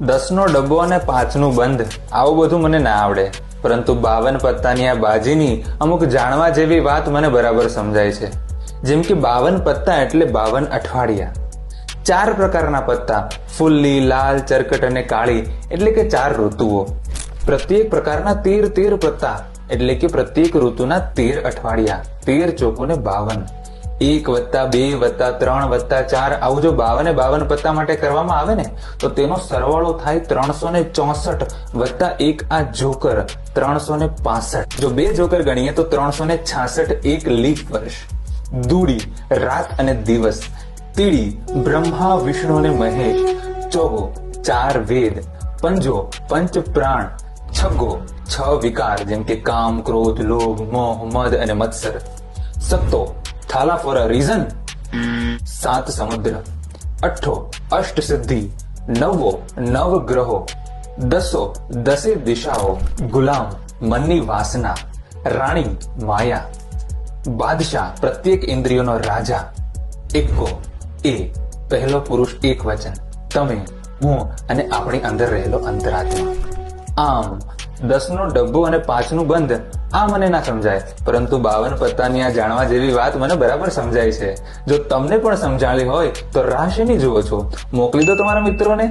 10નો ડબ્બો અને 5નું બંધ આવું બધું મને ના આવડે, પરંતુ 52 પત્તાની આ બાજીની અમુક જાણવા જેવી વાત મને બરાબર સમજાય છે. જેમ કે 52 પત્તા એટલે 52 અઠવાડિયા. 4 પ્રકારના પત્તા, ફુલ્લી, લાલ, ચરકટ અને કાળી એટલે કે 4 ઋતુઓ. પ્રત્યેક પ્રકારના 13 પત્તા એટલે કે પ્રત્યેક ઋતુના 13 અઠવાડિયા. 13 ચોકોને 52. 1+2+3+4 આવું જો 52 પત્તા માટે કરવામાં આવે ને તો તેનો સરવાળો થાય 364 વત્તા એક આ જોકર 365. જો 2 જોકર ગણીએ તો 366 એક લીપ વર્ષ. દૂડી રાત અને દિવસ. તીડી બ્રહ્મા વિષ્ણુ અને મહેશ. ચોગો 4 વેદ. પંજો પંચ પ્રાણ. છગ્ગો 6 વિકાર જેમ કે કામ, ક્રોધ, લોભ, મોહ, મદ અને મત્સર. સત્તો થાલા ફોર અ રીઝન. 7 સમુદ્ર. અઠ્ઠો અષ્ટ સિદ્ધિ. નવવો 9 ગ્રહો. 10 દિશાઓ. ગુલામ મનની વાસના. રાણી માયા. બાદશાહ પ્રત્યેક ઇન્દ્રિયોનો રાજા. એકો એ પહેલો પુરુષ એક વચન. તમે, હું અને આપણી અંદર રહેલો અંતરાત્મા. આમ 10નો ડબ્બો અને 5નું બંધ આ મને ના સમજાય, પરંતુ 52 પત્તાની આ જાણવા જેવી વાત મને બરાબર સમજાય છે. જો તમને પણ સમજાણી હોય તો રાહ શેની જુઓ છો? મોકલી દો તમારા મિત્રોને.